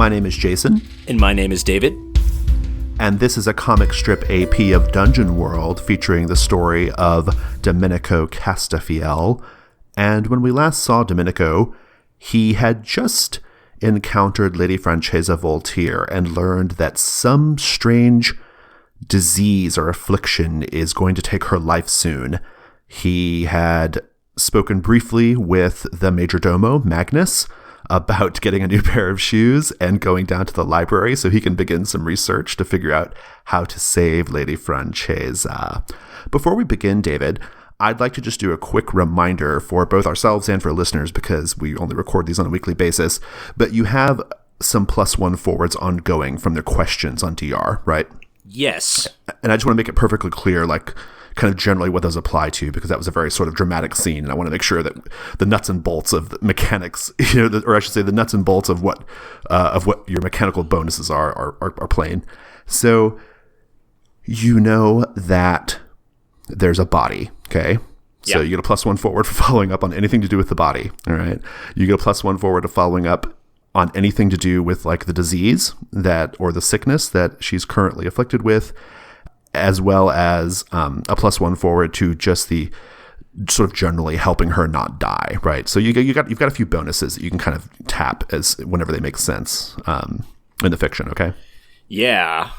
My name is Jason. And my name is David. And this is a comic strip AP of Dungeon World featuring the story of Domenico Castafiel. And when we last saw Domenico, he had just encountered Lady Francesa Voltaire and learned that some strange disease or affliction is going to take her life soon. He had spoken briefly with the Majordomo, Magnus, about getting a new pair of shoes and going down to the library so he can begin some research to figure out how to save Lady Francesa. Before we begin, David, I'd like to just do a quick reminder for both ourselves and for listeners, because we only record these on a weekly basis, but you have some +1 forwards ongoing from their questions on DR, right? Yes. And I just want to make it perfectly clear, like, kind of generally what those apply to, because that was a very sort of dramatic scene, and I want to make sure that the nuts and bolts of the mechanics, or I should say the nuts and bolts of what your mechanical bonuses are playing. So, you know that there's a body, okay? Yeah. So you get a +1 forward for following up on anything to do with the body, all right? You get a +1 forward to following up on anything to do with, like, the disease or the sickness that she's currently afflicted with, as well as a +1 forward to just the sort of generally helping her not die, right? So you've got a few bonuses that you can kind of tap as whenever they make sense in the fiction, okay? Yeah.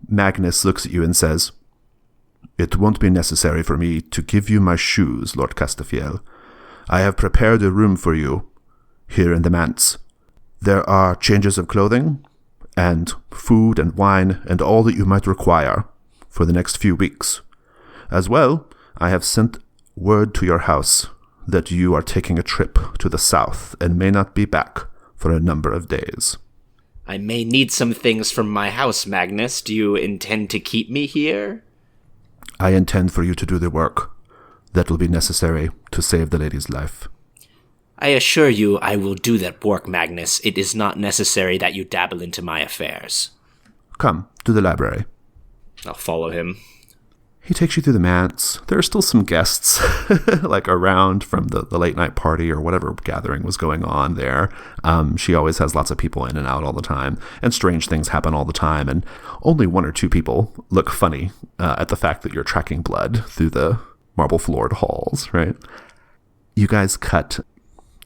Magnus looks at you and says, "It won't be necessary for me to give you my shoes, Lord Castafiel. I have prepared a room for you here in the manse. There are changes of clothing and food and wine and all that you might require for the next few weeks. As well, I have sent word to your house that you are taking a trip to the south and may not be back for a number of days." I may need some things from my house, Magnus. Do you intend to keep me here? "I intend for you to do the work that will be necessary to save the lady's life." I assure you I will do that work, Magnus. It is not necessary that you dabble into my affairs. "Come to the library." I'll follow him. He takes you through the manse. There are still some guests like around from the late night party or whatever gathering was going on there. She always has lots of people in and out all the time, and strange things happen all the time, and only 1 or 2 people look funny at the fact that you're tracking blood through the marble floored halls, right? You guys cut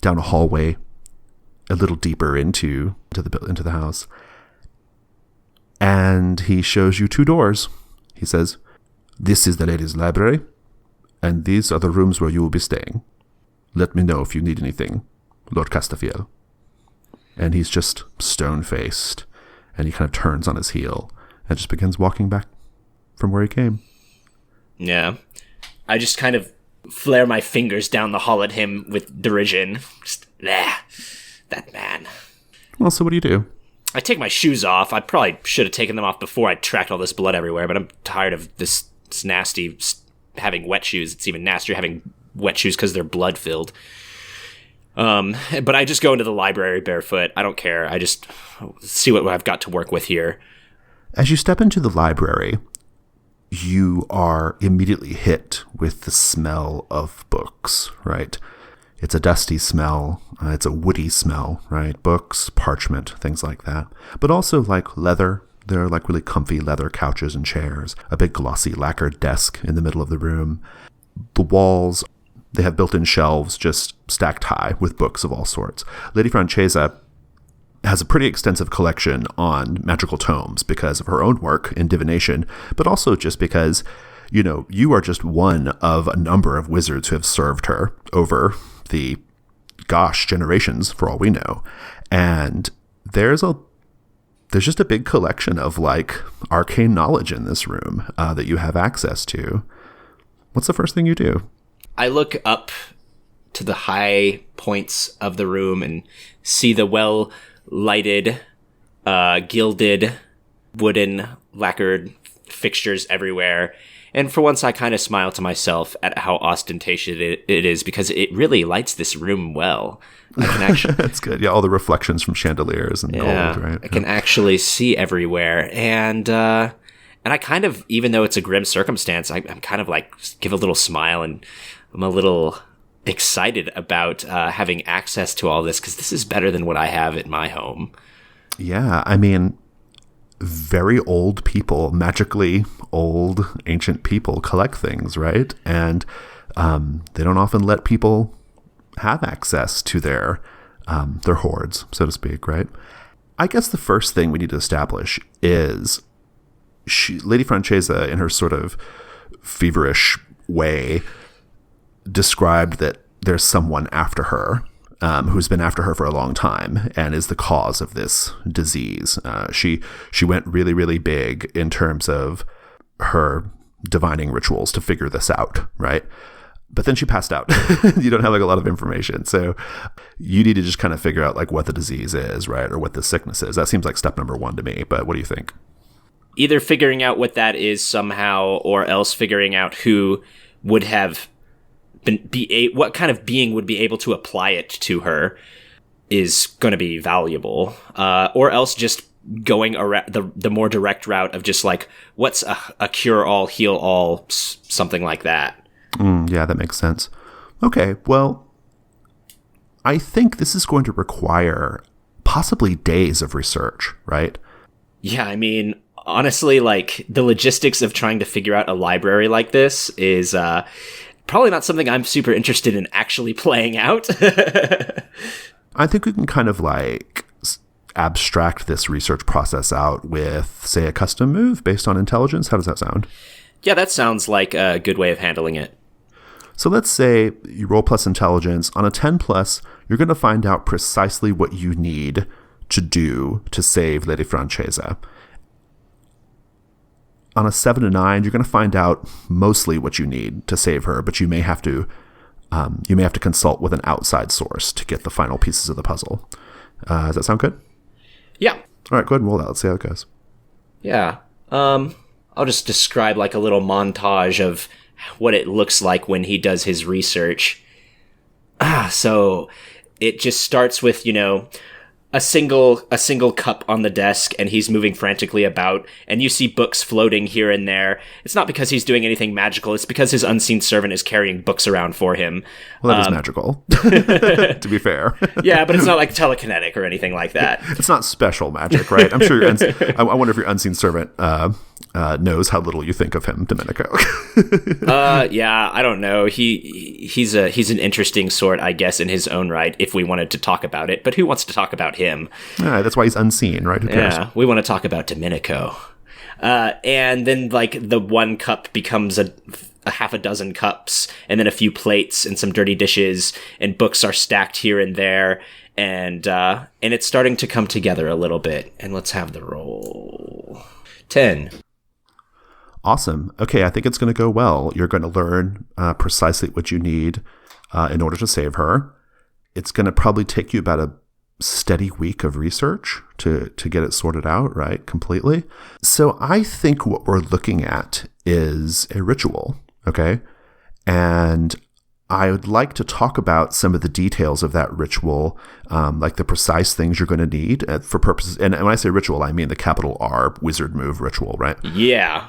down a hallway a little deeper into the house, and he shows you 2 doors. He says, "This is the lady's library, and these are the rooms where you will be staying. Let me know if you need anything, Lord Castafiel." And he's just stone-faced, and he kind of turns on his heel and just begins walking back from where he came. Yeah. I just kind of flare my fingers down the hall at him with derision. Just, that man. Well, so what do you do? I take my shoes off. I probably should have taken them off before I tracked all this blood everywhere, but I'm tired of this nasty having wet shoes. It's even nastier having wet shoes because they're blood-filled. But I just go into the library barefoot. I don't care. I just see what I've got to work with here. As you step into the library, you are immediately hit with the smell of books, right? It's a dusty smell. It's a woody smell, right? Books, parchment, things like that. But also like leather. There are like really comfy leather couches and chairs. A big glossy lacquered desk in the middle of the room. The walls, they have built-in shelves just stacked high with books of all sorts. Lady Francesa has a pretty extensive collection on magical tomes because of her own work in divination, but also just because, you are just one of a number of wizards who have served her over the, generations for all we know. And there's just a big collection of like arcane knowledge in this room that you have access to. What's the first thing you do? I look up to the high points of the room and see the well-lighted, gilded, wooden, lacquered fixtures everywhere. And for once, I kind of smile to myself at how ostentatious it is, because it really lights this room well. I can actually, that's good. Yeah, all the reflections from chandeliers and gold, right? I can actually see everywhere. And I kind of, even though it's a grim circumstance, I'm kind of like give a little smile, and I'm a little excited about having access to all this, because this is better than what I have at my home. Yeah, I mean, very old people, magically old, ancient people collect things, right? And they don't often let people have access to their hoards, so to speak, right? I guess the first thing we need to establish is Lady Francesa, in her sort of feverish way, described that there's someone after her, who's been after her for a long time and is the cause of this disease. She went really, really big in terms of her divining rituals to figure this out, right? But then she passed out. You don't have like a lot of information. So you need to just kind of figure out like what the disease is, right? Or what the sickness is. That seems like step number one to me, but what do you think? Either figuring out what that is somehow, or else figuring out who would have what kind of being would be able to apply it to her is going to be valuable. Or else just going around the more direct route of just like, what's a cure-all, heal-all, something like that. Yeah, that makes sense. Okay, well, I think this is going to require possibly days of research, right? Yeah, I mean, honestly, like, the logistics of trying to figure out a library like this is probably not something I'm super interested in actually playing out. I think we can kind of like abstract this research process out with, say, a custom move based on intelligence. How does that sound? Yeah, that sounds like a good way of handling it. So let's say you roll plus intelligence. On a 10 plus, you're going to find out precisely what you need to do to save Lady Francesa. On a 7 to 9, you're going to find out mostly what you need to save her, but you may have to consult with an outside source to get the final pieces of the puzzle. Does that sound good? Yeah. All right, go ahead and roll that. Let's see how it goes. Yeah. I'll just describe like a little montage of what it looks like when he does his research. So it just starts with, a single cup on the desk, and he's moving frantically about, and you see books floating here and there. It's not because he's doing anything magical, it's because his unseen servant is carrying books around for him. Well, that is magical, to be fair. Yeah, but it's not like telekinetic or anything like that. It's not special magic, right? I'm sure I wonder if your unseen servant knows how little you think of him, Domenico. Yeah, I don't know. He's an interesting sort, I guess, in his own right, if we wanted to talk about it. But who wants to talk about him? That's why he's unseen, right? Who cares? Yeah, we want to talk about Domenico. And then, like, the one cup becomes a half a dozen cups, and then a few plates and some dirty dishes, and books are stacked here and there, and it's starting to come together a little bit. And let's have the roll. 10. Awesome. Okay, I think it's going to go well. You're going to learn precisely what you need in order to save her. It's going to probably take you about a steady week of research to get it sorted out, right? Completely. So I think what we're looking at is a ritual, okay? And I would like to talk about some of the details of that ritual, like the precise things you're going to need for purposes. And when I say ritual, I mean the capital R wizard move ritual, right? Yeah.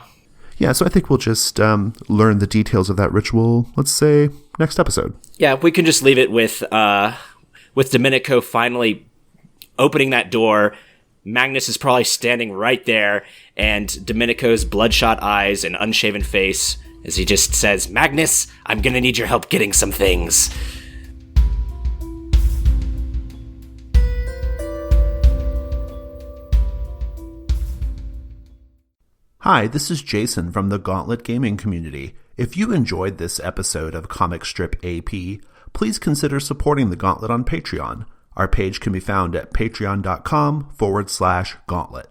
Yeah, so I think we'll just learn the details of that ritual, let's say, next episode. Yeah, we can just leave it with Domenico finally opening that door. Magnus is probably standing right there, and Domenico's bloodshot eyes and unshaven face as he just says, "Magnus, I'm gonna need your help getting some things." Hi, this is Jason from the Gauntlet Gaming Community. If you enjoyed this episode of Comic Strip AP, please consider supporting the Gauntlet on Patreon. Our page can be found at patreon.com/gauntlet.